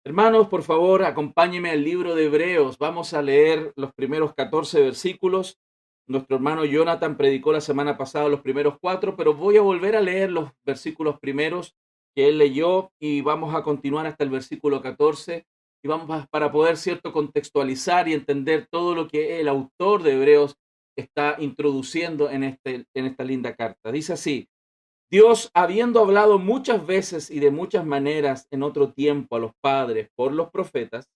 Hermanos, por favor, acompáñenme al libro de Hebreos. Vamos a leer los primeros 14 versículos. Nuestro hermano Jonathan predicó la semana pasada los primeros 4, pero voy a volver a leer los versículos primeros que él leyó y vamos a continuar hasta el versículo 14 y para poder, cierto, contextualizar y entender todo lo que el autor de Hebreos está introduciendo en esta linda carta. Dice así: Dios, habiendo hablado muchas veces y de muchas maneras en otro tiempo a los padres por los profetas,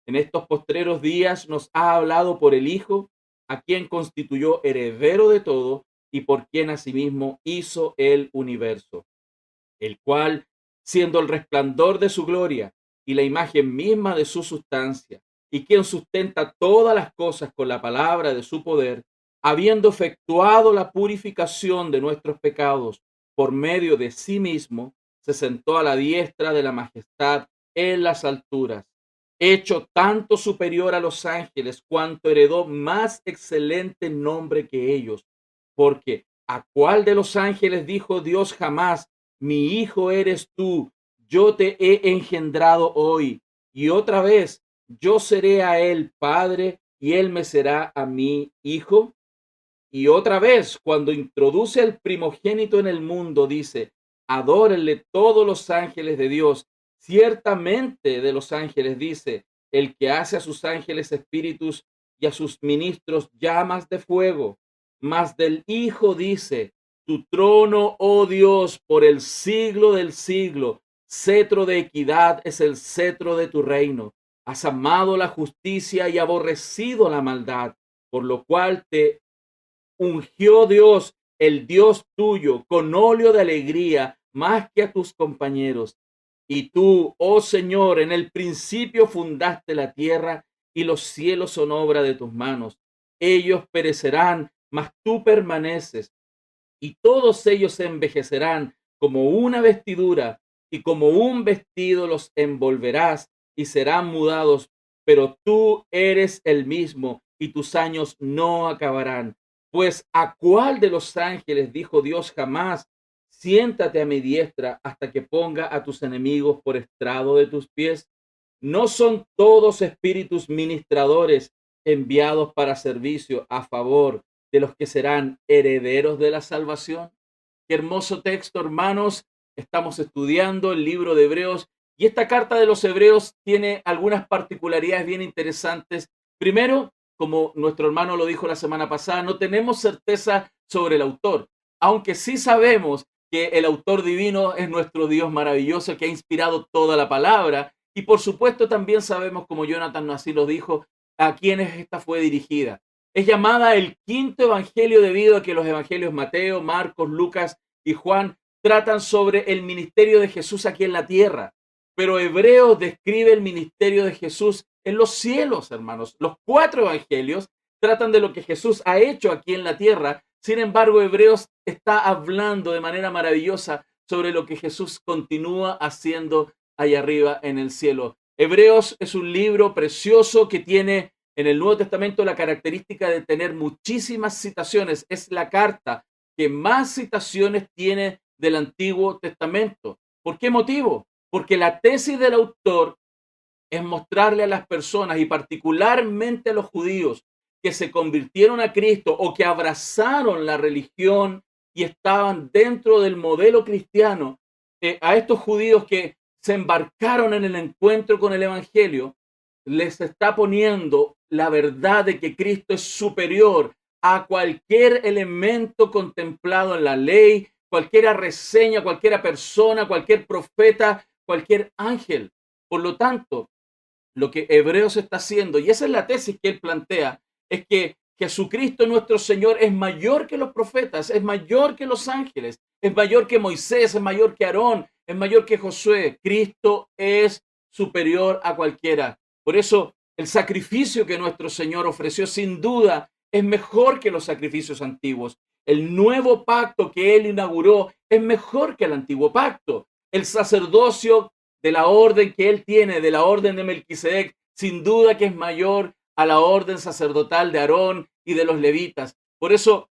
en estos postreros días nos ha hablado por el Hijo, a quien constituyó heredero de todo y por quien asimismo hizo el universo, el cual, siendo el resplandor de su gloria y la imagen misma de su sustancia, y quien sustenta todas las cosas con la palabra de su poder, habiendo efectuado la purificación de nuestros pecados por medio de sí mismo, se sentó a la diestra de la majestad en las alturas, hecho tanto superior a los ángeles cuanto heredó más excelente nombre que ellos, porque ¿a cuál de los ángeles dijo Dios jamás: mi hijo eres tú, yo te he engendrado hoy? Y otra vez, yo seré a él padre y él me será a mí hijo. Y otra vez, cuando introduce el primogénito en el mundo, dice: adórenle todos los ángeles de Dios. Ciertamente de los ángeles dice: el que hace a sus ángeles espíritus y a sus ministros llamas de fuego. Mas del Hijo dice: tu trono, oh Dios, por el siglo del siglo, cetro de equidad es el cetro de tu reino. Has amado la justicia y aborrecido la maldad, por lo cual te ungió Dios, el Dios tuyo, con óleo de alegría más que a tus compañeros. Y tú, oh Señor, en el principio fundaste la tierra y los cielos son obra de tus manos. Ellos perecerán, mas tú permaneces, y todos ellos se envejecerán como una vestidura, y como un vestido los envolverás y serán mudados, pero tú eres el mismo y tus años no acabarán. Pues ¿a cuál de los ángeles dijo Dios jamás: siéntate a mi diestra hasta que ponga a tus enemigos por estrado de tus pies? ¿No son todos espíritus ministradores enviados para servicio a favor de los que serán herederos de la salvación? Qué hermoso texto, hermanos. Estamos estudiando el libro de Hebreos y esta carta de los Hebreos tiene algunas particularidades bien interesantes. Primero, como nuestro hermano lo dijo la semana pasada, no tenemos certeza sobre el autor, aunque sí sabemos que el autor divino es nuestro Dios maravilloso que ha inspirado toda la palabra. Y por supuesto también sabemos, como Jonathan así lo dijo, a quienes esta fue dirigida. Es llamada el quinto evangelio debido a que los evangelios Mateo, Marcos, Lucas y Juan tratan sobre el ministerio de Jesús aquí en la tierra. Pero Hebreos describe el ministerio de Jesús en los cielos, hermanos. Los cuatro evangelios tratan de lo que Jesús ha hecho aquí en la tierra. Sin embargo, Hebreos está hablando de manera maravillosa sobre lo que Jesús continúa haciendo allá arriba en el cielo. Hebreos es un libro precioso que tiene en el Nuevo Testamento la característica de tener muchísimas citaciones. Es la carta que más citaciones tiene del Antiguo Testamento. ¿Por qué motivo? Porque la tesis del autor es mostrarle a las personas y particularmente a los judíos que se convirtieron a Cristo o que abrazaron la religión y estaban dentro del modelo cristiano, a estos judíos que se embarcaron en el encuentro con el Evangelio, les está poniendo la verdad de que Cristo es superior a cualquier elemento contemplado en la ley, cualquiera reseña, cualquiera persona, cualquier profeta, cualquier ángel. Por lo tanto, lo que Hebreos está haciendo, y esa es la tesis que él plantea, es que Jesucristo nuestro Señor es mayor que los profetas, es mayor que los ángeles, es mayor que Moisés, es mayor que Aarón, es mayor que Josué. Cristo es superior a cualquiera. Por eso el sacrificio que nuestro Señor ofreció sin duda es mejor que los sacrificios antiguos. El nuevo pacto que él inauguró es mejor que el antiguo pacto. El sacerdocio de la orden que él tiene, de la orden de Melquisedec, sin duda que es mayor a la orden sacerdotal de Aarón y de los levitas. Por eso,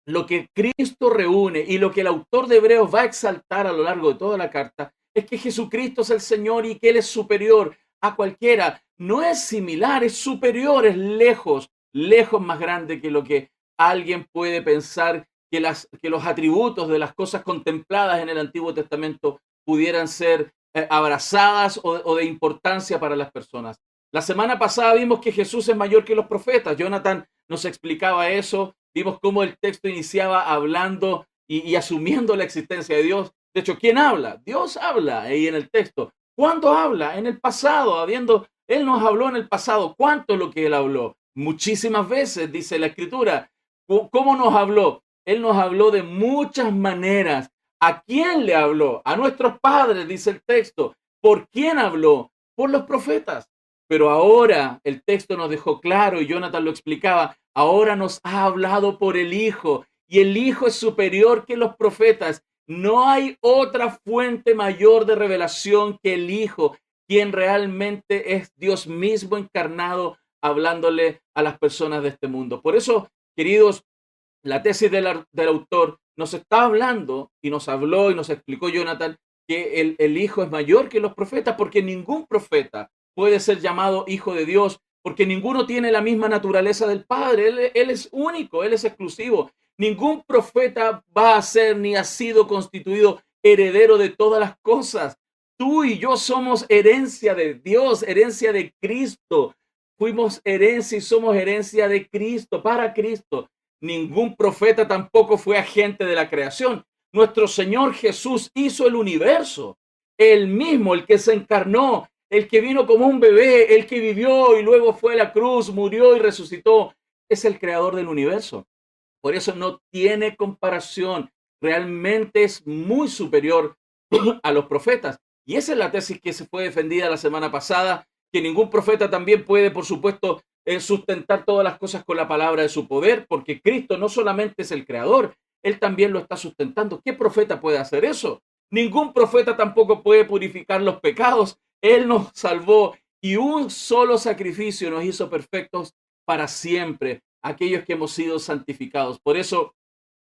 lo que Cristo reúne y lo que el autor de Hebreos va a exaltar a lo largo de toda la carta es que Jesucristo es el Señor y que Él es superior a cualquiera. No es similar, es superior, es lejos, lejos más grande que lo que alguien puede pensar que los atributos de las cosas contempladas en el Antiguo Testamento pudieran ser abrazadas o de importancia para las personas. La semana pasada vimos que Jesús es mayor que los profetas. Jonathan nos explicaba eso. Vimos cómo el texto iniciaba hablando y asumiendo la existencia de Dios. De hecho, ¿quién habla? Dios habla ahí en el texto. ¿Cuándo habla? En el pasado, Él nos habló en el pasado. ¿Cuánto es lo que Él habló? Muchísimas veces, dice la Escritura. ¿Cómo nos habló? Él nos habló de muchas maneras. ¿A quién le habló? A nuestros padres, dice el texto. ¿Por quién habló? Por los profetas. Pero ahora el texto nos dejó claro, y Jonathan lo explicaba, ahora nos ha hablado por el Hijo, y el Hijo es superior que los profetas. No hay otra fuente mayor de revelación que el Hijo, quien realmente es Dios mismo encarnado, hablándole a las personas de este mundo. Por eso, queridos, la tesis del autor nos está hablando y nos habló y nos explicó Jonathan que el Hijo es mayor que los profetas, porque ningún profeta puede ser llamado hijo de Dios, porque ninguno tiene la misma naturaleza del Padre. Él es único, Él es exclusivo. Ningún profeta va a ser ni ha sido constituido heredero de todas las cosas. Tú y yo somos herencia de Dios, herencia de Cristo. Fuimos herencia y somos herencia de Cristo, para Cristo. Ningún profeta tampoco fue agente de la creación. Nuestro Señor Jesús hizo el universo. Él mismo, el que se encarnó, el que vino como un bebé, el que vivió y luego fue a la cruz, murió y resucitó, es el creador del universo. Por eso no tiene comparación. Realmente es muy superior a los profetas. Y esa es la tesis que se fue defendida la semana pasada, que ningún profeta también puede, por supuesto, sustentar todas las cosas con la palabra de su poder, porque Cristo no solamente es el creador, Él también lo está sustentando. ¿Qué profeta puede hacer eso? Ningún profeta tampoco puede purificar los pecados. Él nos salvó y un solo sacrificio nos hizo perfectos para siempre, aquellos que hemos sido santificados. Por eso,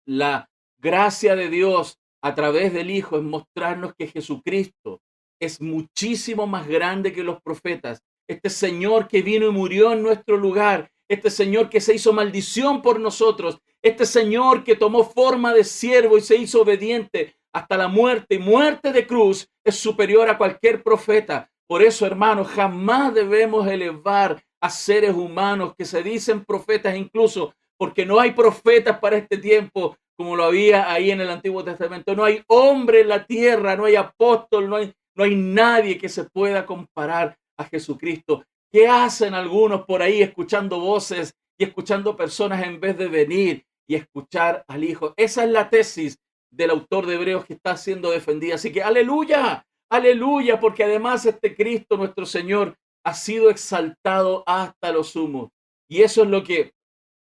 la gracia de Dios a través del Hijo es mostrarnos que Jesucristo es muchísimo más grande que los profetas. Este Señor que vino y murió en nuestro lugar, este Señor que se hizo maldición por nosotros, este Señor que tomó forma de siervo y se hizo obediente hasta la muerte y muerte de cruz, es superior a cualquier profeta. Por eso, hermanos, jamás debemos elevar a seres humanos que se dicen profetas, incluso porque no hay profetas para este tiempo como lo había ahí en el Antiguo Testamento. No hay hombre en la tierra, no hay apóstol, no hay nadie que se pueda comparar a Jesucristo. ¿Qué hacen algunos por ahí escuchando voces y escuchando personas en vez de venir y escuchar al Hijo? Esa es la tesis del autor de Hebreos que está siendo defendida. Así que aleluya, aleluya, porque además este Cristo, nuestro Señor, ha sido exaltado hasta lo sumo. Y eso es lo que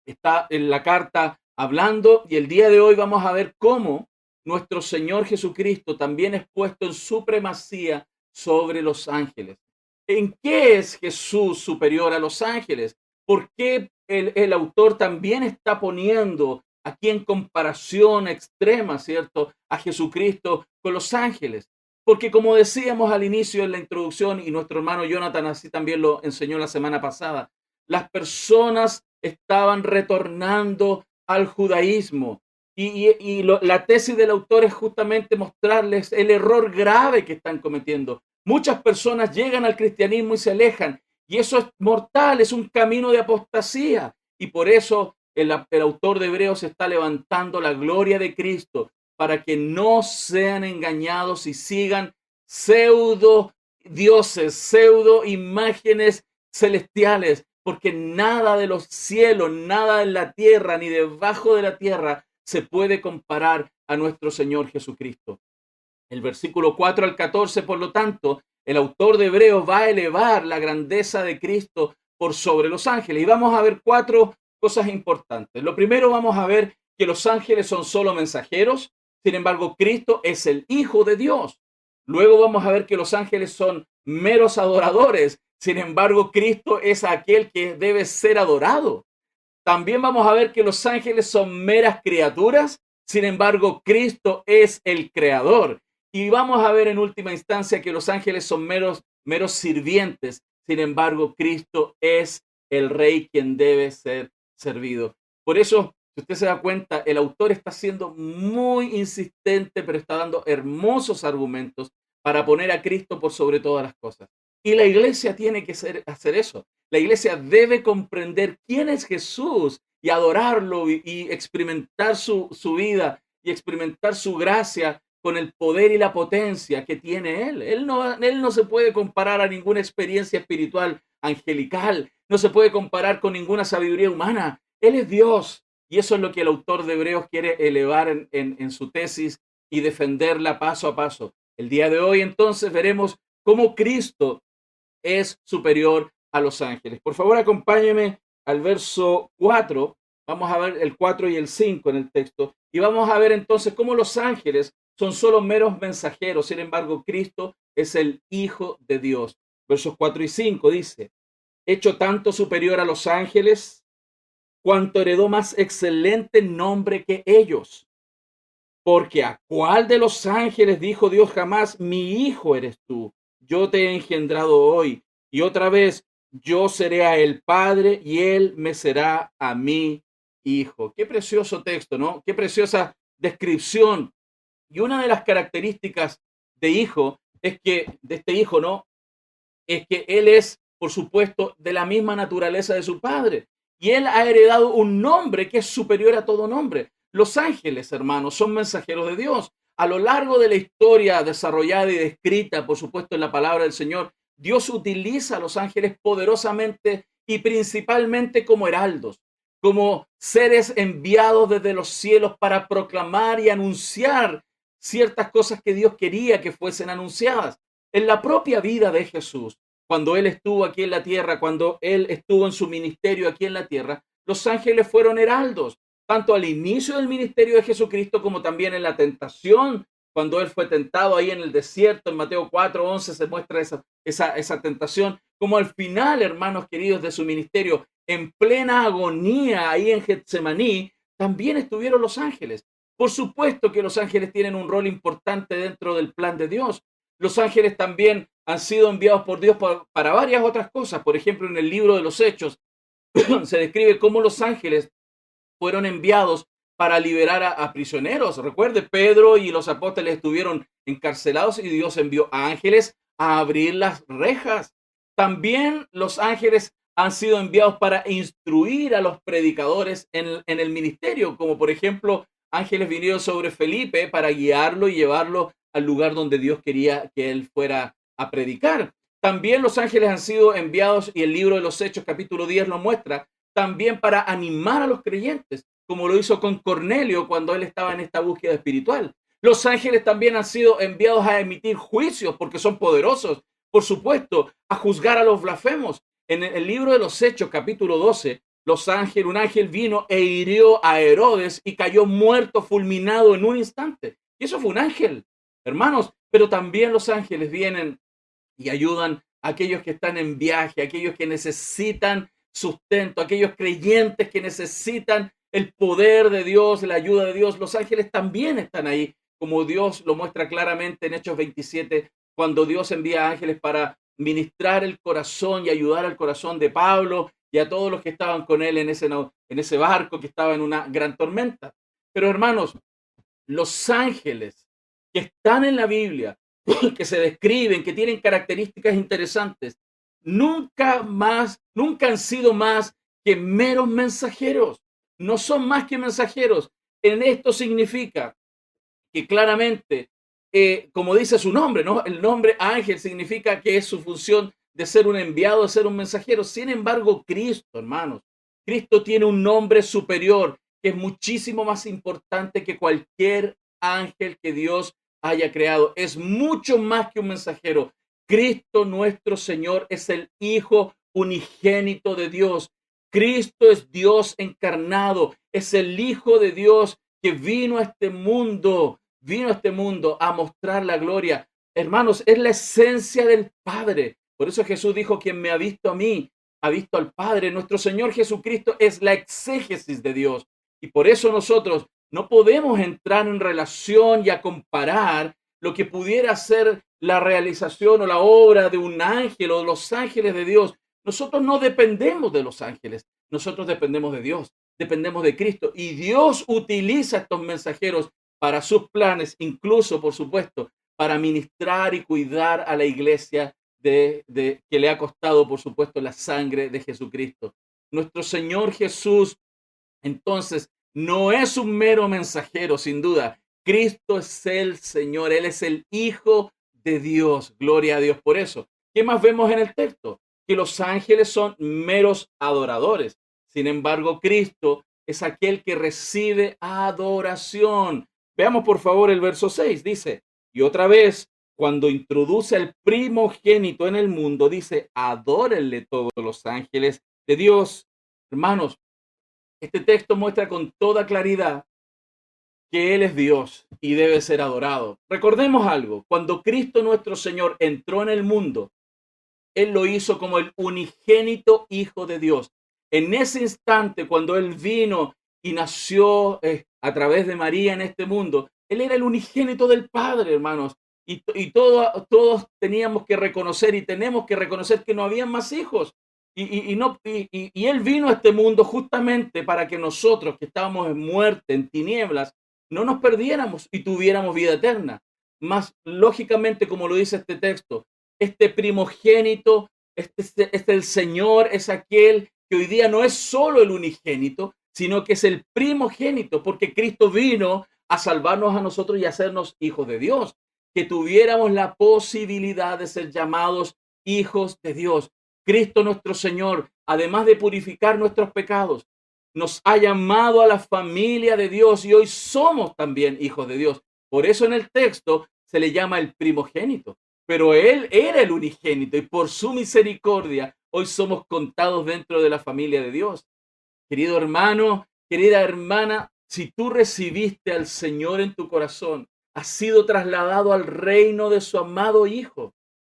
está en la carta hablando, y el día de hoy vamos a ver cómo nuestro Señor Jesucristo también es puesto en supremacía sobre los ángeles. ¿En qué es Jesús superior a los ángeles? ¿Por qué el autor también está poniendo aquí en comparación extrema, ¿cierto?, a Jesucristo con los ángeles? Porque como decíamos al inicio en la introducción, y nuestro hermano Jonathan así también lo enseñó la semana pasada, las personas estaban retornando al judaísmo. La tesis del autor es justamente mostrarles el error grave que están cometiendo. Muchas personas llegan al cristianismo y se alejan, y eso es mortal, es un camino de apostasía. Y por eso el autor de Hebreos está levantando la gloria de Cristo para que no sean engañados y sigan pseudo dioses, pseudo imágenes celestiales, porque nada de los cielos, nada en la tierra, ni debajo de la tierra se puede comparar a nuestro Señor Jesucristo. El versículo 4 al 14, por lo tanto, el autor de Hebreos va a elevar la grandeza de Cristo por sobre los ángeles. Y vamos a ver 4 cosas importantes. Lo primero, vamos a ver que los ángeles son solo mensajeros. Sin embargo, Cristo es el Hijo de Dios. Luego vamos a ver que los ángeles son meros adoradores. Sin embargo, Cristo es aquel que debe ser adorado. También vamos a ver que los ángeles son meras criaturas. Sin embargo, Cristo es el creador. Y vamos a ver en última instancia que los ángeles son meros meros sirvientes. Sin embargo, Cristo es el Rey quien debe ser servido. Por eso, si usted se da cuenta, el autor está siendo muy insistente, pero está dando hermosos argumentos para poner a Cristo por sobre todas las cosas. Y la iglesia tiene que hacer eso. La iglesia debe comprender quién es Jesús y adorarlo y experimentar su vida y experimentar su gracia con el poder y la potencia que tiene Él. Él no se puede comparar a ninguna experiencia espiritual angelical, no se puede comparar con ninguna sabiduría humana. Él es Dios. Y eso es lo que el autor de Hebreos quiere elevar en su tesis y defenderla paso a paso. El día de hoy entonces veremos cómo Cristo es superior a los ángeles. Por favor, acompáñeme al verso 4. Vamos a ver el 4 y el 5 en el texto. Y vamos a ver entonces cómo los ángeles son solo meros mensajeros. Sin embargo, Cristo es el Hijo de Dios. Versos 4 y 5 dice: hecho tanto superior a los ángeles, cuanto heredó más excelente nombre que ellos. Porque a cuál de los ángeles dijo Dios jamás: mi hijo eres tú, yo te he engendrado hoy? Y otra vez: yo seré a él padre y él me será a mí hijo. Qué precioso texto, ¿no? Qué preciosa descripción. Y una de las características de hijo es que, de este hijo, ¿no? Es que él es, por supuesto, de la misma naturaleza de su padre. Y él ha heredado un nombre que es superior a todo nombre. Los ángeles, hermanos, son mensajeros de Dios. A lo largo de la historia desarrollada y descrita, por supuesto, en la palabra del Señor, Dios utiliza a los ángeles poderosamente y principalmente como heraldos, como seres enviados desde los cielos para proclamar y anunciar ciertas cosas que Dios quería que fuesen anunciadas. En la propia vida de Jesús, cuando Él estuvo aquí en la tierra, cuando Él estuvo en su ministerio aquí en la tierra, los ángeles fueron heraldos, tanto al inicio del ministerio de Jesucristo como también en la tentación, cuando Él fue tentado ahí en el desierto. En Mateo 4:11 se muestra esa tentación, como al final, hermanos queridos, de su ministerio, en plena agonía ahí en Getsemaní, también estuvieron los ángeles. Por supuesto que los ángeles tienen un rol importante dentro del plan de Dios. Los ángeles también han sido enviados por Dios para varias otras cosas. Por ejemplo, en el libro de los Hechos se describe cómo los ángeles fueron enviados para liberar a prisioneros. Recuerde, Pedro y los apóstoles estuvieron encarcelados y Dios envió ángeles a abrir las rejas. También los ángeles han sido enviados para instruir a los predicadores en el ministerio, como por ejemplo, ángeles vinieron sobre Felipe para guiarlo y llevarlo al lugar donde Dios quería que él fuera a predicar. También los ángeles han sido enviados, y el libro de los Hechos capítulo 10 lo muestra, también para animar a los creyentes, como lo hizo con Cornelio cuando él estaba en esta búsqueda espiritual. Los ángeles también han sido enviados a emitir juicios porque son poderosos, por supuesto, a juzgar a los blasfemos. En el libro de los Hechos capítulo 12, un ángel vino e hirió a Herodes y cayó muerto, fulminado en un instante. Y eso fue un ángel, hermanos. Pero también los ángeles vienen y ayudan a aquellos que están en viaje, a aquellos que necesitan sustento, a aquellos creyentes que necesitan el poder de Dios, la ayuda de Dios. Los ángeles también están ahí, como Dios lo muestra claramente en Hechos 27, cuando Dios envía ángeles para ministrar el corazón y ayudar al corazón de Pablo y a todos los que estaban con él en ese barco que estaba en una gran tormenta. Pero hermanos, los ángeles que están en la Biblia, que se describen, que tienen características interesantes, nunca han sido más que meros mensajeros. No son más que mensajeros. En esto significa que claramente, como dice su nombre, ¿no? El nombre ángel significa que es su función de ser un enviado, de ser un mensajero. Sin embargo, Cristo, hermanos, Cristo tiene un nombre superior que es muchísimo más importante que cualquier ángel que Dios haya creado. Es mucho más que un mensajero. Cristo nuestro Señor es el Hijo unigénito de Dios. Cristo es Dios encarnado, es el Hijo de Dios que vino a este mundo a mostrar la gloria. Hermanos, es la esencia del Padre. Por eso Jesús dijo: quien me ha visto a mí, ha visto al Padre. Nuestro Señor Jesucristo es la exégesis de Dios. Y por eso nosotros no podemos entrar en relación y a comparar lo que pudiera ser la realización o la obra de un ángel o de los ángeles de Dios. Nosotros no dependemos de los ángeles, nosotros dependemos de Dios, dependemos de Cristo. Y Dios utiliza estos mensajeros para sus planes, incluso, por supuesto, para ministrar y cuidar a la iglesia que le ha costado, por supuesto, la sangre de Jesucristo. Nuestro Señor Jesús, entonces, no es un mero mensajero, sin duda. Cristo es el Señor, Él es el Hijo de Dios. Gloria a Dios por eso. ¿Qué más vemos en el texto? Que los ángeles son meros adoradores. Sin embargo, Cristo es aquel que recibe adoración. Veamos por favor el verso 6. Dice, y otra vez, cuando introduce al primogénito en el mundo, dice, adórenle todos los ángeles de Dios. Hermanos, este texto muestra con toda claridad que Él es Dios y debe ser adorado. Recordemos algo, cuando Cristo nuestro Señor entró en el mundo, Él lo hizo como el unigénito Hijo de Dios. En ese instante, cuando Él vino y nació a través de María en este mundo, Él era el unigénito del Padre, hermanos. Y todos teníamos que reconocer y tenemos que reconocer que no había más hijos. Y Él vino a este mundo justamente para que nosotros que estábamos en muerte, en tinieblas, no nos perdiéramos y tuviéramos vida eterna. Más lógicamente, como lo dice este texto, este primogénito, el Señor es aquel que hoy día no es solo el unigénito, sino que es el primogénito, porque Cristo vino a salvarnos a nosotros y a hacernos hijos de Dios, que tuviéramos la posibilidad de ser llamados hijos de Dios. Cristo nuestro Señor, además de purificar nuestros pecados, nos ha llamado a la familia de Dios y hoy somos también hijos de Dios. Por eso en el texto se le llama el primogénito, pero Él era el unigénito y por su misericordia hoy somos contados dentro de la familia de Dios. Querido hermano, querida hermana, si tú recibiste al Señor en tu corazón, has sido trasladado al reino de su amado Hijo.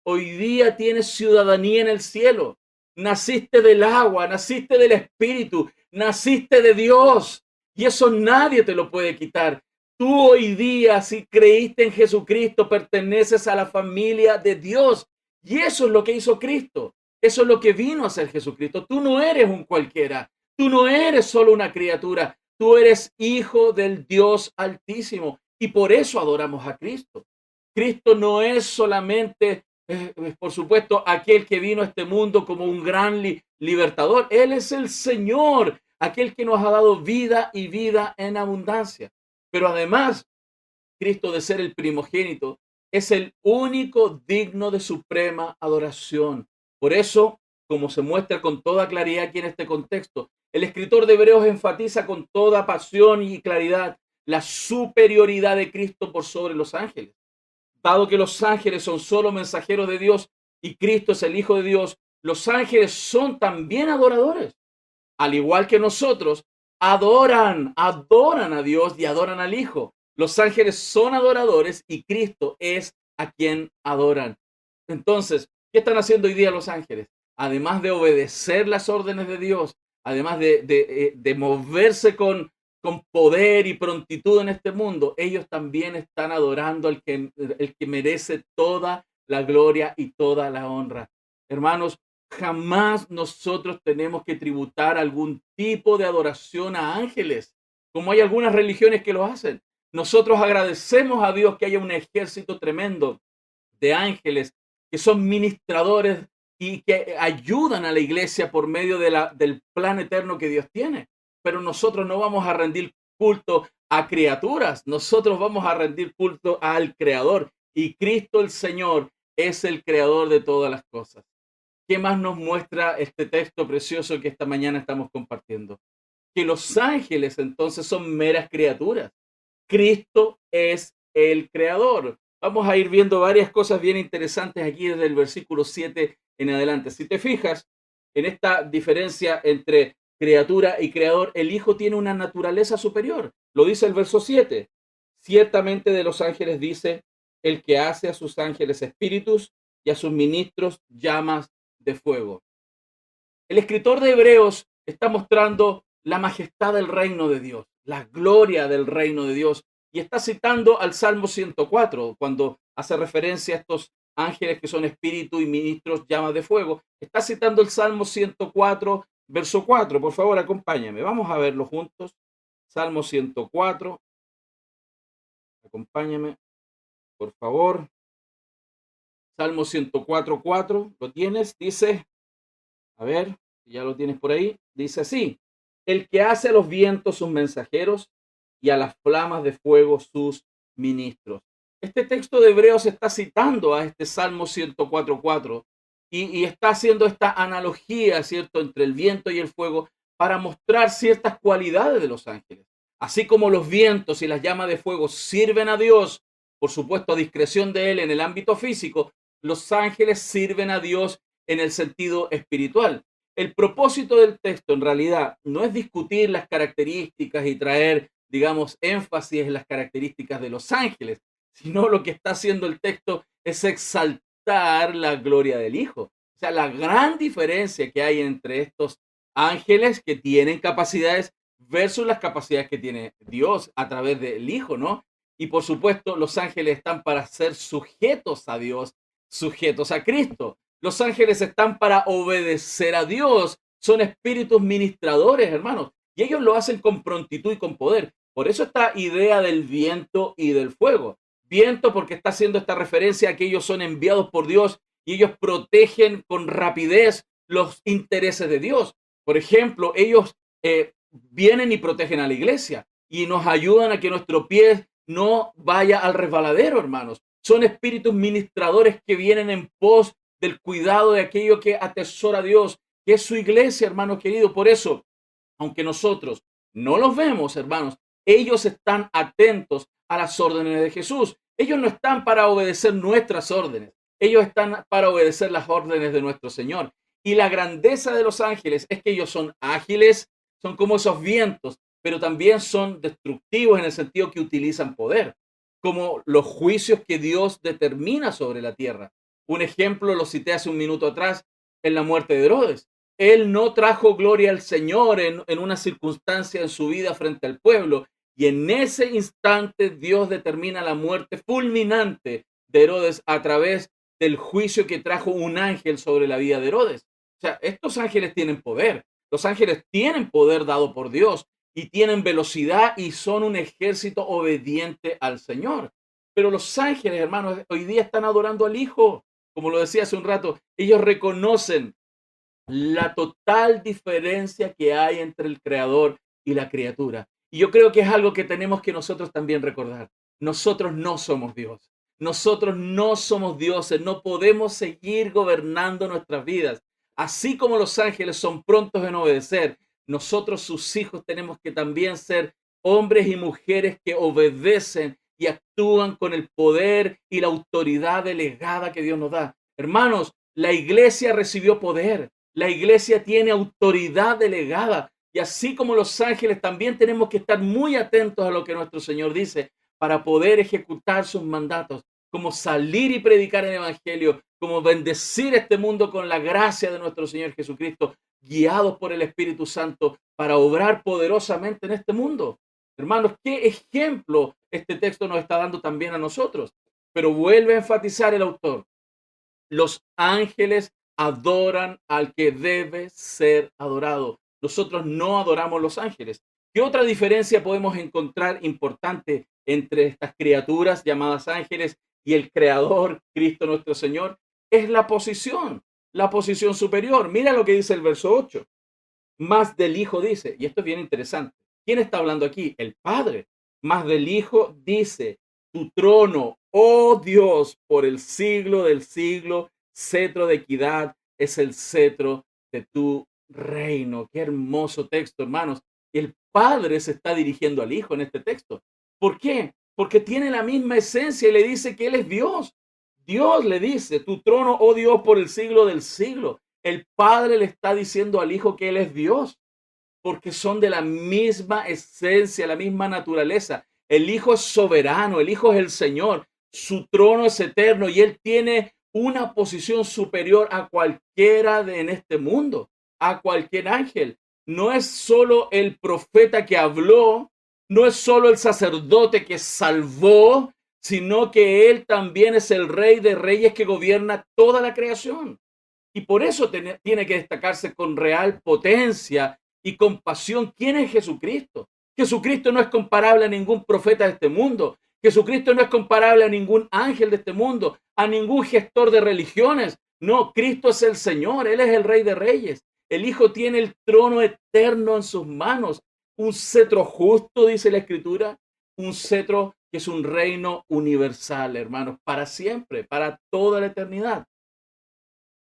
Hoy día tienes ciudadanía en el cielo. Naciste del agua, naciste del Espíritu, naciste de Dios. Y eso nadie te lo puede quitar. Tú hoy día, si creíste en Jesucristo, perteneces a la familia de Dios. Y eso es lo que hizo Cristo. Eso es lo que vino a hacer Jesucristo. Tú no eres un cualquiera. Tú no eres solo una criatura. Tú eres hijo del Dios Altísimo. Y por eso adoramos a Cristo. Cristo no es solamente, por supuesto, aquel que vino a este mundo como un gran libertador. Él es el Señor, aquel que nos ha dado vida y vida en abundancia. Pero además, Cristo, de ser el primogénito, es el único digno de suprema adoración. Por eso, como se muestra con toda claridad aquí en este contexto, el escritor de Hebreos enfatiza con toda pasión y claridad la superioridad de Cristo por sobre los ángeles. Dado que los ángeles son solo mensajeros de Dios y Cristo es el Hijo de Dios, los ángeles son también adoradores. Al igual que nosotros, adoran a Dios y adoran al Hijo. Los ángeles son adoradores y Cristo es a quien adoran. Entonces, ¿qué están haciendo hoy día los ángeles? Además de obedecer las órdenes de Dios, además de moverse con poder y prontitud en este mundo, ellos también están adorando al el que merece toda la gloria y toda la honra. Hermanos, jamás nosotros tenemos que tributar algún tipo de adoración a ángeles, como hay algunas religiones que lo hacen. Nosotros agradecemos a Dios que haya un ejército tremendo de ángeles que son ministradores y que ayudan a la iglesia por medio del plan eterno que Dios tiene. Pero nosotros no vamos a rendir culto a criaturas, nosotros vamos a rendir culto al Creador. Y Cristo el Señor es el Creador de todas las cosas. ¿Qué más nos muestra este texto precioso que esta mañana estamos compartiendo? Que los ángeles entonces son meras criaturas. Cristo es el Creador. Vamos a ir viendo varias cosas bien interesantes aquí desde el versículo 7 en adelante. Si te fijas en esta diferencia entre criatura y creador, el Hijo tiene una naturaleza superior. Lo dice el verso 7. Ciertamente de los ángeles dice, el que hace a sus ángeles espíritus y a sus ministros llamas de fuego. El escritor de Hebreos está mostrando la majestad del reino de Dios, la gloria del reino de Dios. y está citando al Salmo 104, cuando hace referencia a estos ángeles que son espíritu y ministros llamas de fuego. Está citando el Salmo 104, verso 4. Por favor, acompáñame. Vamos a verlo juntos. Salmo 104. Acompáñame, por favor. Salmo 104, 4. ¿Lo tienes? Dice, a ver, ya lo tienes por ahí. Dice así: el que hace a los vientos sus mensajeros y a las flamas de fuego sus ministros. Este texto de Hebreos está citando a este Salmo 104, 4 y está haciendo esta analogía, ¿cierto?, entre el viento y el fuego para mostrar ciertas cualidades de los ángeles. Así como los vientos y las llamas de fuego sirven a Dios, por supuesto a discreción de Él en el ámbito físico, los ángeles sirven a Dios en el sentido espiritual. El propósito del texto en realidad no es discutir las características y traer, digamos, énfasis en las características de los ángeles, sino lo que está haciendo el texto es exaltar la gloria del Hijo. O sea, la gran diferencia que hay entre estos ángeles que tienen capacidades versus las capacidades que tiene Dios a través del Hijo, ¿no? Y por supuesto, los ángeles están para ser sujetos a Dios, sujetos a Cristo. Los ángeles están para obedecer a Dios. Son espíritus ministradores, hermanos. Y ellos lo hacen con prontitud y con poder. Por eso esta idea del viento y del fuego. Viento porque está haciendo esta referencia a que ellos son enviados por Dios y ellos protegen con rapidez los intereses de Dios. Por ejemplo, ellos vienen y protegen a la iglesia y nos ayudan a que nuestro pie no vaya al resbaladero, hermanos. Son espíritus ministradores que vienen en pos del cuidado de aquello que atesora Dios, que es su iglesia, hermanos queridos. Por eso, aunque nosotros no los vemos, hermanos, ellos están atentos a las órdenes de Jesús. Ellos no están para obedecer nuestras órdenes, ellos están para obedecer las órdenes de nuestro Señor. Y la grandeza de los ángeles es que ellos son ágiles, son como esos vientos, pero también son destructivos en el sentido que utilizan poder, como los juicios que Dios determina sobre la tierra. Un ejemplo lo cité hace un minuto atrás en la muerte de Herodes. Él no trajo gloria al Señor en una circunstancia en su vida frente al pueblo, y en ese instante Dios determina la muerte fulminante de Herodes a través del juicio que trajo un ángel sobre la vida de Herodes. O sea, estos ángeles tienen poder. Los ángeles tienen poder dado por Dios y tienen velocidad y son un ejército obediente al Señor. Pero los ángeles, hermanos, hoy día están adorando al Hijo. Como lo decía hace un rato, ellos reconocen la total diferencia que hay entre el creador y la criatura. Y yo creo que es algo que tenemos que nosotros también recordar. Nosotros no somos Dios. Nosotros no somos dioses. No podemos seguir gobernando nuestras vidas. Así como los ángeles son prontos en obedecer, nosotros, sus hijos, tenemos que también ser hombres y mujeres que obedecen y actúan con el poder y la autoridad delegada que Dios nos da. Hermanos, la iglesia recibió poder. La iglesia tiene autoridad delegada y así como los ángeles también tenemos que estar muy atentos a lo que nuestro Señor dice para poder ejecutar sus mandatos, como salir y predicar el evangelio, como bendecir este mundo con la gracia de nuestro Señor Jesucristo, guiados por el Espíritu Santo para obrar poderosamente en este mundo. Hermanos, qué ejemplo este texto nos está dando también a nosotros. Pero vuelve a enfatizar el autor: los ángeles adoran al que debe ser adorado. Nosotros no adoramos los ángeles. ¿Qué otra diferencia podemos encontrar importante entre estas criaturas llamadas ángeles y el Creador, Cristo nuestro Señor? Es la posición superior. Mira lo que dice el verso 8. Más del Hijo dice, y esto es bien interesante. ¿Quién está hablando aquí? El Padre. Más del Hijo dice: tu trono, oh Dios, por el siglo del siglo, cetro de equidad es el cetro de tu reino. Qué hermoso texto, hermanos. El Padre se está dirigiendo al Hijo en este texto. ¿Por qué? Porque tiene la misma esencia y le dice que Él es Dios. Dios le dice: tu trono, oh Dios, por el siglo del siglo. El Padre le está diciendo al Hijo que Él es Dios, porque son de la misma esencia, la misma naturaleza. El Hijo es soberano, el Hijo es el Señor, su trono es eterno y Él tiene una posición superior a cualquiera en este mundo, a cualquier ángel. No es solo el profeta que habló No es solo el sacerdote que salvó, sino que Él también es el Rey de Reyes que gobierna toda la creación. Y por eso tiene que destacarse con real potencia y compasión quién es Jesucristo. Jesucristo no es comparable a ningún profeta de este mundo. Jesucristo no es comparable a ningún ángel de este mundo, a ningún gestor de religiones. No, Cristo es el Señor, Él es el Rey de Reyes. El Hijo tiene el trono eterno en sus manos. Un cetro justo, dice la Escritura, un cetro que es un reino universal, hermanos, para siempre, para toda la eternidad.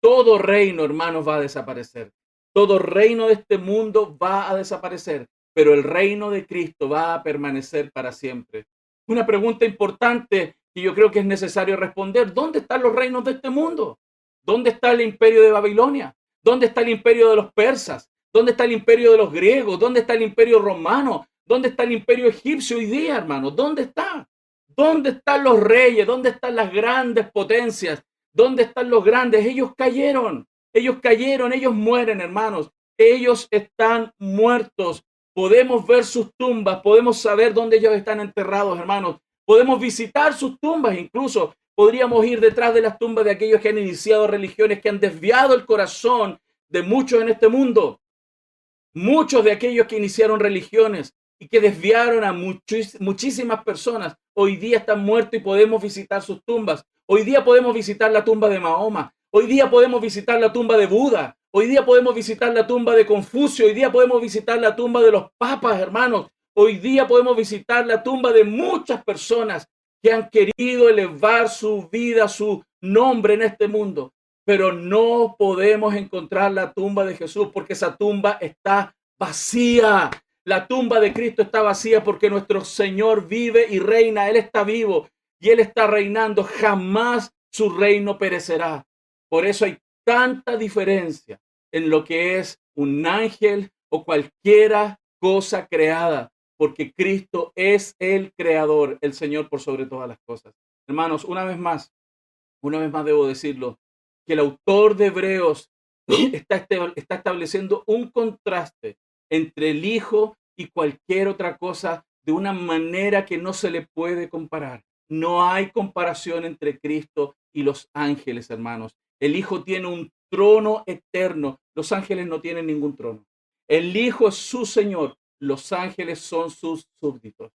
Todo reino, hermanos, va a desaparecer. Todo reino de este mundo va a desaparecer, pero el reino de Cristo va a permanecer para siempre. Una pregunta importante que yo creo que es necesario responder. ¿Dónde están los reinos de este mundo? ¿Dónde está el imperio de Babilonia? ¿Dónde está el imperio de los persas? ¿Dónde está el imperio de los griegos? ¿Dónde está el imperio romano? ¿Dónde está el imperio egipcio hoy día, hermanos? ¿Dónde está? ¿Dónde están los reyes? ¿Dónde están las grandes potencias? ¿Dónde están los grandes? Ellos cayeron, ellos mueren, hermanos. Ellos están muertos. Podemos ver sus tumbas, podemos saber dónde ellos están enterrados, hermanos. Podemos visitar sus tumbas, incluso podríamos ir detrás de las tumbas de aquellos que han iniciado religiones, que han desviado el corazón de muchos en este mundo. Muchos de aquellos que iniciaron religiones y que desviaron a muchísimas personas, hoy día están muertos y podemos visitar sus tumbas. Hoy día podemos visitar la tumba de Mahoma. Hoy día podemos visitar la tumba de Buda. Hoy día podemos visitar la tumba de Confucio. Hoy día podemos visitar la tumba de los papas, hermanos. Hoy día podemos visitar la tumba de muchas personas que han querido elevar su vida, su nombre en este mundo. Pero no podemos encontrar la tumba de Jesús porque esa tumba está vacía. La tumba de Cristo está vacía porque nuestro Señor vive y reina. Él está vivo y Él está reinando. Jamás su reino perecerá. Por eso hay tanta diferencia en lo que es un ángel o cualquiera cosa creada, porque Cristo es el creador, el Señor por sobre todas las cosas. Hermanos, una vez más debo decirlo, que el autor de Hebreos está estableciendo un contraste entre el Hijo y cualquier otra cosa de una manera que no se le puede comparar. No hay comparación entre Cristo y los ángeles, hermanos. El Hijo tiene un trono eterno. Los ángeles no tienen ningún trono. El Hijo es su Señor. Los ángeles son sus súbditos.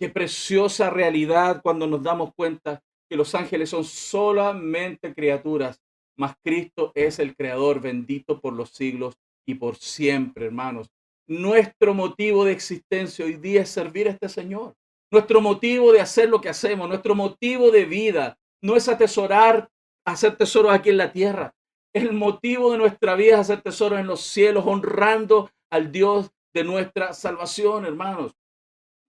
Qué preciosa realidad cuando nos damos cuenta que los ángeles son solamente criaturas, mas Cristo es el Creador, bendito por los siglos y por siempre, hermanos. Nuestro motivo de existencia hoy día es servir a este Señor. Nuestro motivo de hacer lo que hacemos, nuestro motivo de vida no es hacer tesoros aquí en la tierra. El motivo de nuestra vida es hacer tesoros en los cielos, honrando al Dios de nuestra salvación, hermanos.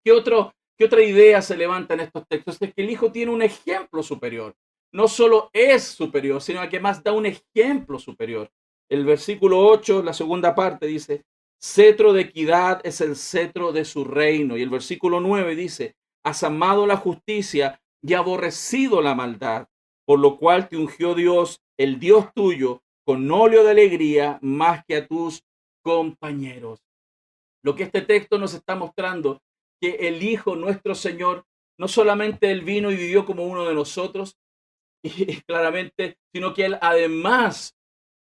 ¿Qué otra idea se levanta en estos textos? Es que el Hijo tiene un ejemplo superior. No solo es superior, sino que más da un ejemplo superior. El versículo 8, la segunda parte, dice, cetro de equidad es el cetro de su reino. Y el versículo 9 dice, has amado la justicia y aborrecido la maldad, por lo cual te ungió Dios, el Dios tuyo, con óleo de alegría más que a tus compañeros. Lo que este texto nos está mostrando, que el Hijo, nuestro Señor, no solamente Él vino y vivió como uno de nosotros, y claramente, sino que Él además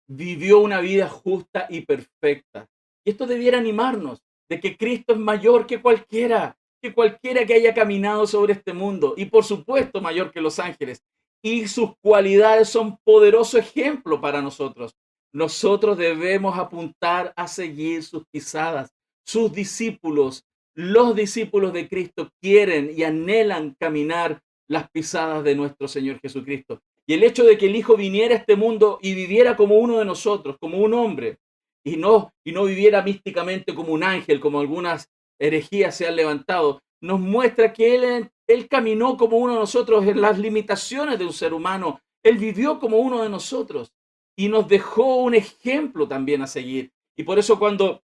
vivió una vida justa y perfecta. Y esto debiera animarnos de que Cristo es mayor que cualquiera que haya caminado sobre este mundo, y por supuesto mayor que los ángeles. Y sus cualidades son poderoso ejemplo para nosotros. Nosotros debemos apuntar a seguir sus pisadas. Sus discípulos, los discípulos de Cristo quieren y anhelan caminar las pisadas de nuestro Señor Jesucristo. Y el hecho de que el Hijo viniera a este mundo y viviera como uno de nosotros, como un hombre, y no viviera místicamente como un ángel, como algunas herejías se han levantado, nos muestra que él caminó como uno de nosotros en las limitaciones de un ser humano. Él vivió como uno de nosotros y nos dejó un ejemplo también a seguir. Y por eso cuando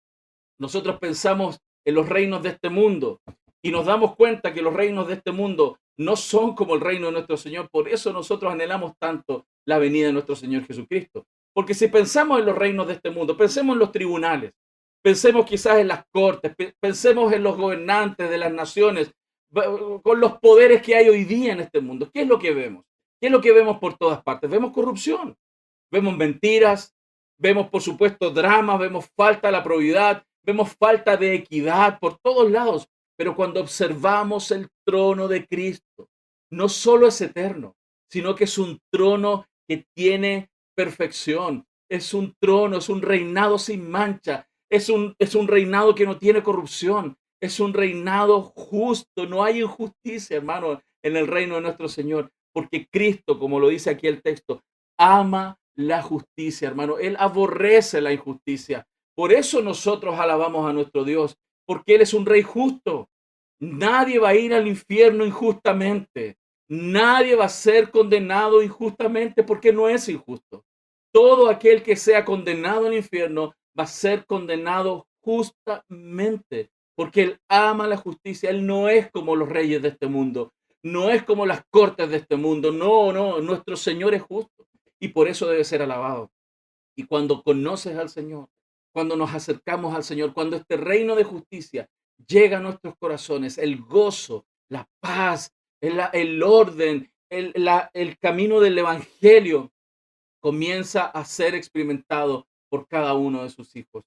nosotros pensamos en los reinos de este mundo y nos damos cuenta que los reinos de este mundo no son como el reino de nuestro Señor, por eso nosotros anhelamos tanto la venida de nuestro Señor Jesucristo. Porque si pensamos en los reinos de este mundo, pensemos en los tribunales. Pensemos quizás en las cortes, pensemos en los gobernantes de las naciones, con los poderes que hay hoy día en este mundo. ¿Qué es lo que vemos? ¿Qué es lo que vemos por todas partes? Vemos corrupción, vemos mentiras, vemos por supuesto dramas, vemos falta de la probidad, vemos falta de equidad por todos lados. Pero cuando observamos el trono de Cristo, no solo es eterno, sino que es un trono que tiene perfección, es un trono, es un reinado sin mancha, es un reinado que no tiene corrupción, es un reinado justo, no hay injusticia, hermano, en el reino de nuestro Señor, porque Cristo, como lo dice aquí el texto, ama la justicia, hermano. Él aborrece la injusticia. Por eso nosotros alabamos a nuestro Dios, porque Él es un rey justo. Nadie va a ir al infierno injustamente. Nadie va a ser condenado injustamente porque no es injusto. Todo aquel que sea condenado al infierno va a ser condenado justamente porque Él ama la justicia. Él no es como los reyes de este mundo. No es como las cortes de este mundo. No, no, nuestro Señor es justo y por eso debe ser alabado. Y cuando conoces al Señor, cuando nos acercamos al Señor, cuando este reino de justicia llega a nuestros corazones, el gozo, la paz, el orden, el camino del Evangelio comienza a ser experimentado por cada uno de sus hijos.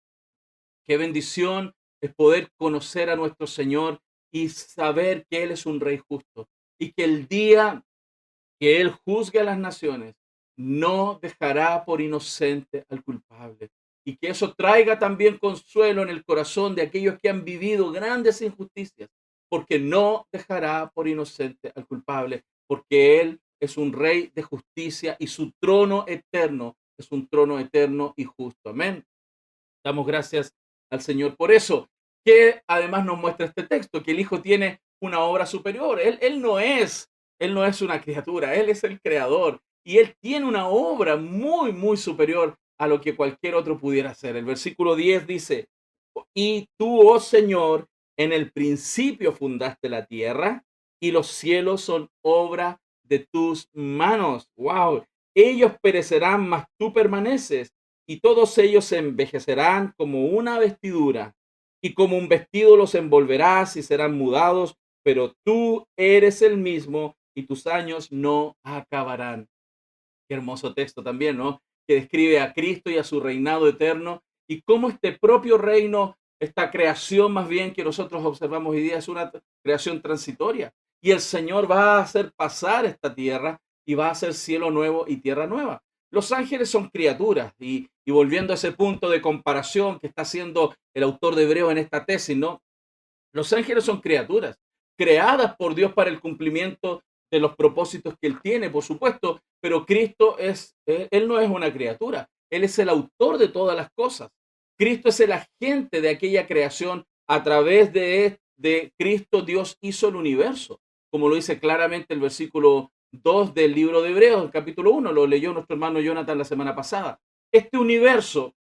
Qué bendición es poder conocer a nuestro Señor y saber que Él es un rey justo y que el día que Él juzgue a las naciones, no dejará por inocente al culpable. Y que eso traiga también consuelo en el corazón de aquellos que han vivido grandes injusticias, porque no dejará por inocente al culpable, porque Él es un rey de justicia y su trono eterno es un trono eterno y justo. Amén. Damos gracias al Señor por eso, que además nos muestra este texto, que el Hijo tiene una obra superior. Él no es una criatura, Él es el creador y Él tiene una obra muy, muy superior a lo que cualquier otro pudiera hacer. El versículo 10 dice, y tú, oh Señor, en el principio fundaste la tierra y los cielos son obra de tus manos. ¡Wow! Ellos perecerán, mas tú permaneces y todos ellos se envejecerán como una vestidura, y como un vestido los envolverás y serán mudados, pero tú eres el mismo y tus años no acabarán. Qué hermoso texto también, ¿no? Que describe a Cristo y a su reinado eterno y cómo este propio reino, esta creación más bien que nosotros observamos hoy día es una creación transitoria. Y el Señor va a hacer pasar esta tierra y va a hacer cielo nuevo y tierra nueva. Los ángeles son criaturas y volviendo a ese punto de comparación que está haciendo el autor de Hebreo en esta tesis, ¿no? Los ángeles son criaturas creadas por Dios para el cumplimiento de los propósitos que Él tiene, por supuesto, pero Cristo Él no es una criatura, Él es el autor de todas las cosas. Cristo es el agente de aquella creación. A través de Cristo Dios hizo el universo, como lo dice claramente el versículo 2 del libro de Hebreos, el capítulo 1, lo leyó nuestro hermano Jonathan la semana pasada. Este universo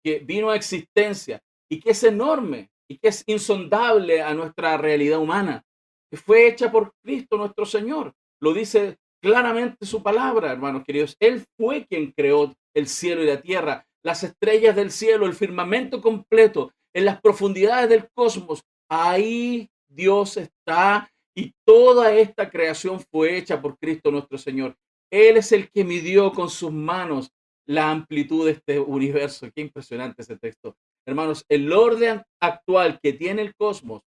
que vino a existencia y que es enorme y que es insondable a nuestra realidad humana, que fue hecha por Cristo nuestro Señor. Lo dice claramente su palabra, hermanos queridos. Él fue quien creó el cielo y la tierra, las estrellas del cielo, el firmamento completo, en las profundidades del cosmos. Ahí Dios está y toda esta creación fue hecha por Cristo nuestro Señor. Él es el que midió con sus manos la amplitud de este universo. Qué impresionante ese texto. Hermanos, el orden actual que tiene el cosmos,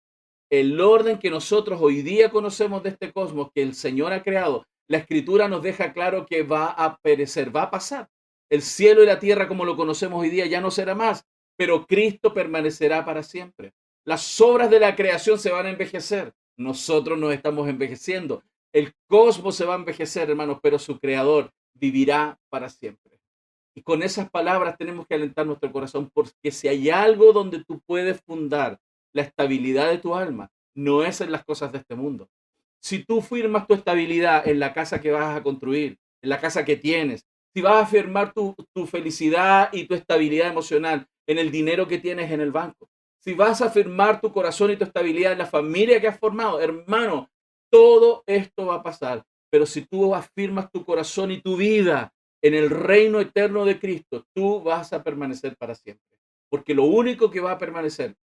el orden que nosotros hoy día conocemos de este cosmos, que el Señor ha creado, la Escritura nos deja claro que va a perecer, va a pasar. El cielo y la tierra como lo conocemos hoy día ya no será más, pero Cristo permanecerá para siempre. Las obras de la creación se van a envejecer. Nosotros nos estamos envejeciendo. El cosmos se va a envejecer, hermanos, pero su creador vivirá para siempre. Y con esas palabras tenemos que alentar nuestro corazón, porque si hay algo donde tú puedes fundar la estabilidad de tu alma, no es en las cosas de este mundo. Si tú firmas tu estabilidad en la casa que vas a construir, en la casa que tienes, si vas a firmar tu felicidad y tu estabilidad emocional en el dinero que tienes en el banco, si vas a firmar tu corazón y tu estabilidad en la familia que has formado, hermano, todo esto va a pasar. Pero si tú afirmas tu corazón y tu vida en el reino eterno de Cristo, tú vas a permanecer para siempre. porque lo único que va a permanecer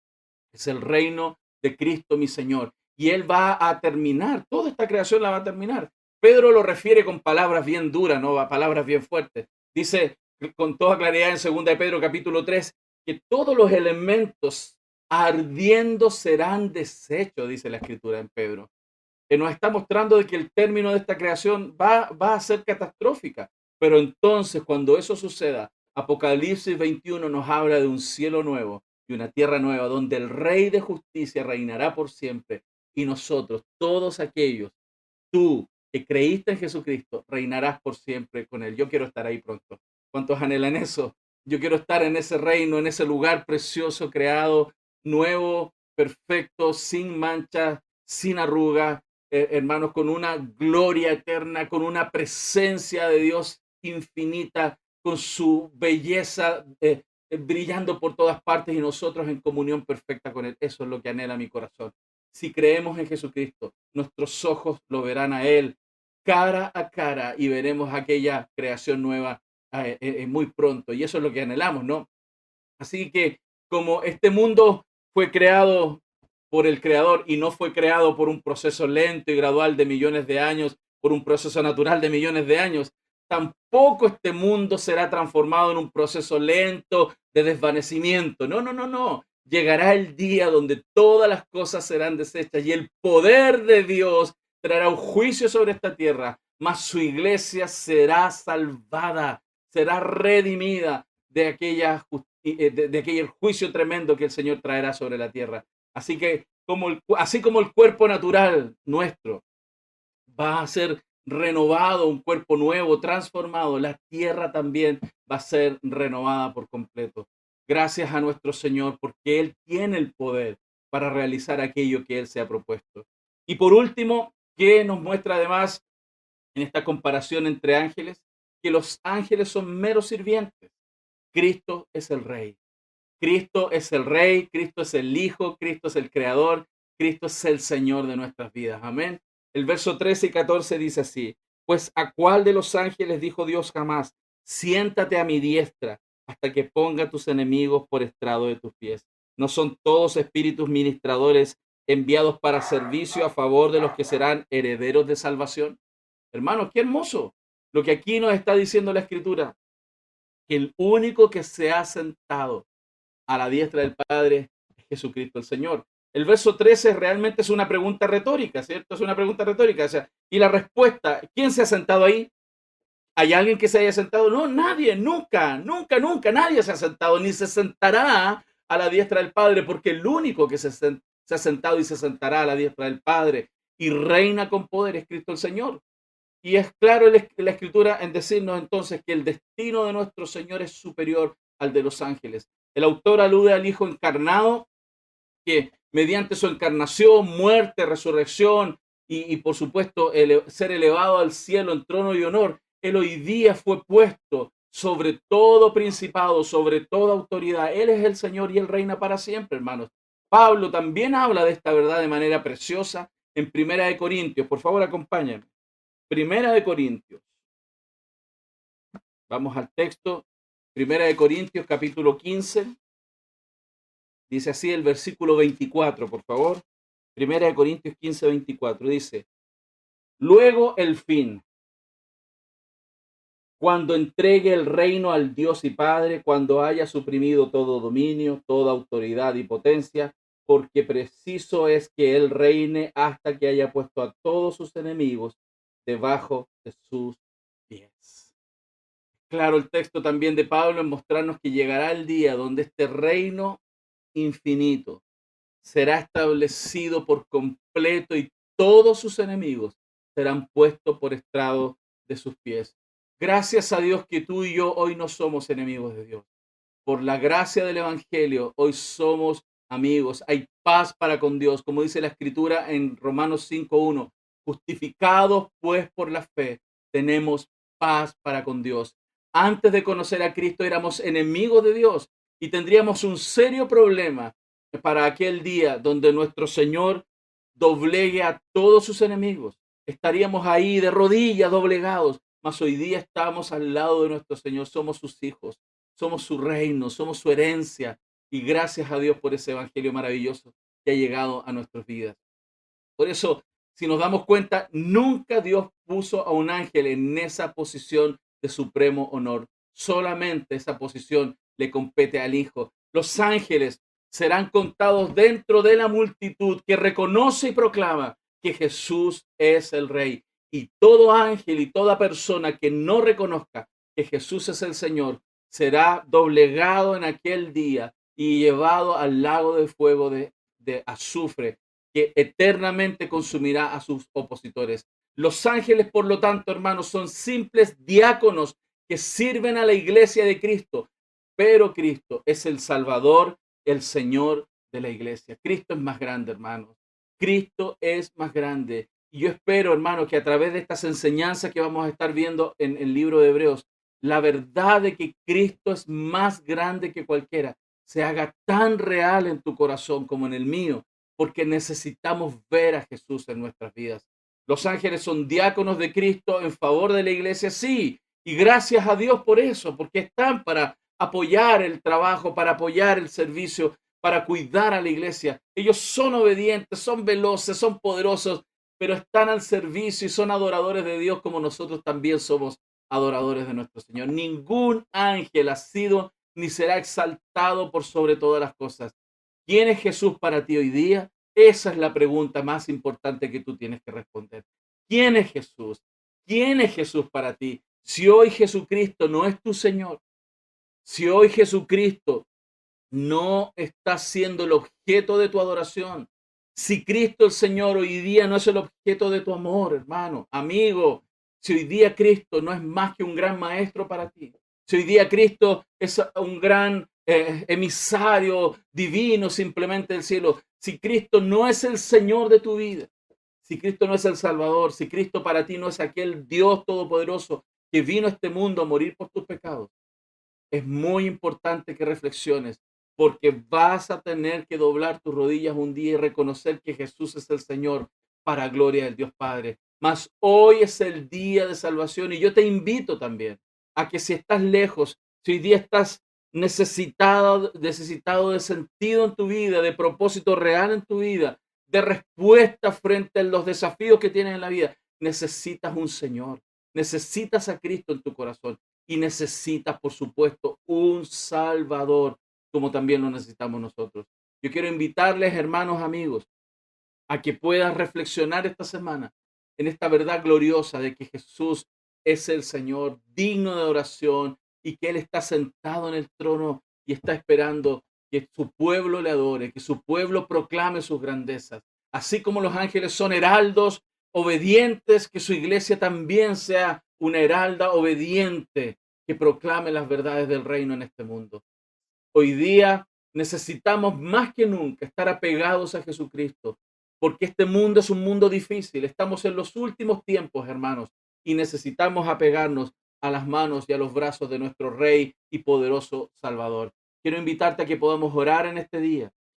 es el reino de Cristo mi Señor. Y Él va a terminar, toda esta creación la va a terminar. Pedro lo refiere con palabras bien duras, ¿no? Palabras bien fuertes. Dice con toda claridad en 2 de Pedro capítulo 3 que todos los elementos ardiendo serán deshechos, dice la escritura en Pedro, que nos está mostrando de que el término de esta creación va a ser catastrófica. Pero entonces, cuando eso suceda, Apocalipsis 21 nos habla de un cielo nuevo y una tierra nueva, donde el Rey de Justicia reinará por siempre. Y nosotros, todos aquellos, tú que creíste en Jesucristo, reinarás por siempre con Él. Yo quiero estar ahí pronto. ¿Cuántos anhelan eso? Yo quiero estar en ese reino, en ese lugar precioso, creado, nuevo, perfecto, sin mancha, sin arruga, hermanos, con una gloria eterna, con una presencia de Dios infinita, con su belleza brillando por todas partes y nosotros en comunión perfecta con Él. Eso es lo que anhela mi corazón. Si creemos en Jesucristo, nuestros ojos lo verán a Él cara a cara y veremos aquella creación nueva muy pronto. Y eso es lo que anhelamos, ¿no? Así que como este mundo fue creado por el Creador y no fue creado por un proceso lento y gradual de millones de años, por un proceso natural de millones de años, tampoco este mundo será transformado en un proceso lento de desvanecimiento. No, no, no, no. Llegará el día donde todas las cosas serán deshechas y el poder de Dios traerá un juicio sobre esta tierra, mas su iglesia será salvada, será redimida de aquella de aquel juicio tremendo que el Señor traerá sobre la tierra. Así que así como el cuerpo natural nuestro va a ser renovado, un cuerpo nuevo, transformado, la tierra también va a ser renovada por completo. Gracias a nuestro Señor, porque Él tiene el poder para realizar aquello que Él se ha propuesto. Y por último, que nos muestra además en esta comparación entre ángeles, que los ángeles son meros sirvientes. Cristo es el Rey. Cristo es el Rey, Cristo es el Hijo, Cristo es el Creador, Cristo es el Señor de nuestras vidas. Amén. El verso 13 y 14 dice así: pues a cuál de los ángeles dijo Dios jamás, siéntate a mi diestra hasta que ponga a tus enemigos por estrado de tus pies. ¿No son todos espíritus ministradores enviados para servicio a favor de los que serán herederos de salvación? Hermanos, qué hermoso lo que aquí nos está diciendo la Escritura, que el único que se ha sentado a la diestra del Padre es Jesucristo el Señor. El verso 13 realmente es una pregunta retórica, ¿cierto? Es una pregunta retórica. O sea, y la respuesta, ¿quién se ha sentado ahí? ¿Hay alguien que se haya sentado? No, nadie, nunca, nunca, nunca, nadie se ha sentado, ni se sentará a la diestra del Padre, porque el único que se ha sentado y se sentará a la diestra del Padre y reina con poder es Cristo el Señor. Y es claro la Escritura en decirnos entonces que el destino de nuestro Señor es superior al de los ángeles. El autor alude al Hijo encarnado, que mediante su encarnación, muerte, resurrección y por supuesto ser elevado al cielo en trono y honor, Él hoy día fue puesto sobre todo principado, sobre toda autoridad. Él es el Señor y Él reina para siempre, hermanos. Pablo también habla de esta verdad de manera preciosa en Primera de Corintios. Por favor, acompáñenme. Primera de Corintios. Vamos al texto. Primera de Corintios, capítulo 15. Dice así el versículo 24, por favor. Primera de Corintios 15, 24. Dice: luego el fin, cuando entregue el reino al Dios y Padre, cuando haya suprimido todo dominio, toda autoridad y potencia, porque preciso es que Él reine hasta que haya puesto a todos sus enemigos debajo de sus pies. Claro, el texto también de Pablo en mostrarnos que llegará el día donde este reino infinito será establecido por completo y todos sus enemigos serán puestos por estrado de sus pies. Gracias a Dios que tú y yo hoy no somos enemigos de Dios. Por la gracia del Evangelio, hoy somos amigos. Hay paz para con Dios, como dice la Escritura en Romanos 5:1. Justificados pues por la fe, tenemos paz para con Dios. Antes de conocer a Cristo éramos enemigos de Dios y tendríamos un serio problema para aquel día donde nuestro Señor doblegue a todos sus enemigos. Estaríamos ahí de rodillas doblegados, mas hoy día estamos al lado de nuestro Señor, somos sus hijos, somos su reino, somos su herencia. Y gracias a Dios por ese evangelio maravilloso que ha llegado a nuestras vidas. Por eso, si nos damos cuenta, nunca Dios puso a un ángel en esa posición de supremo honor. Solamente esa posición le compete al Hijo. Los ángeles serán contados dentro de la multitud que reconoce y proclama que Jesús es el Rey. Y todo ángel y toda persona que no reconozca que Jesús es el Señor será doblegado en aquel día y llevado al lago de fuego de azufre que eternamente consumirá a sus opositores. Los ángeles, por lo tanto, hermanos, son simples diáconos que sirven a la iglesia de Cristo, pero Cristo es el Salvador, el Señor de la iglesia. Cristo es más grande, hermanos. Cristo es más grande. Y yo espero, hermanos, que a través de estas enseñanzas que vamos a estar viendo en el libro de Hebreos, la verdad de que Cristo es más grande que cualquiera se haga tan real en tu corazón como en el mío, porque necesitamos ver a Jesús en nuestras vidas. Los ángeles son diáconos de Cristo en favor de la iglesia, sí, y gracias a Dios por eso, porque están para apoyar el trabajo, para apoyar el servicio, para cuidar a la iglesia. Ellos son obedientes, son veloces, son poderosos, pero están al servicio y son adoradores de Dios como nosotros también somos adoradores de nuestro Señor. Ningún ángel ha sido ni será exaltado por sobre todas las cosas. ¿Quién es Jesús para ti hoy día? Esa es la pregunta más importante que tú tienes que responder. ¿Quién es Jesús? ¿Quién es Jesús para ti? Si hoy Jesucristo no es tu Señor, si hoy Jesucristo no está siendo el objeto de tu adoración, si Cristo el Señor hoy día no es el objeto de tu amor, hermano, amigo, si hoy día Cristo no es más que un gran maestro para ti, si hoy día Cristo es un gran emisario divino simplemente del cielo, si Cristo no es el Señor de tu vida, si Cristo no es el Salvador, si Cristo para ti no es aquel Dios todopoderoso que vino a este mundo a morir por tus pecados, es muy importante que reflexiones, porque vas a tener que doblar tus rodillas un día y reconocer que Jesús es el Señor para gloria del Dios Padre. Mas hoy es el día de salvación y yo te invito también a que si estás lejos, si hoy día estás necesitado de sentido en tu vida, de propósito real en tu vida, de respuesta frente a los desafíos que tienes en la vida, necesitas un Señor, necesitas a Cristo en tu corazón y necesitas, por supuesto, un Salvador, como también lo necesitamos nosotros. Yo quiero invitarles, hermanos, amigos, a que puedas reflexionar esta semana en esta verdad gloriosa de que Jesús es el Señor, digno de oración, y que Él está sentado en el trono y está esperando que su pueblo le adore, que su pueblo proclame sus grandezas. Así como los ángeles son heraldos obedientes, que su iglesia también sea una heralda obediente que proclame las verdades del reino en este mundo. Hoy día necesitamos más que nunca estar apegados a Jesucristo, porque este mundo es un mundo difícil. Estamos en los últimos tiempos, hermanos, y necesitamos apegarnos a las manos y a los brazos de nuestro Rey y poderoso Salvador. Quiero invitarte a que podamos orar en este día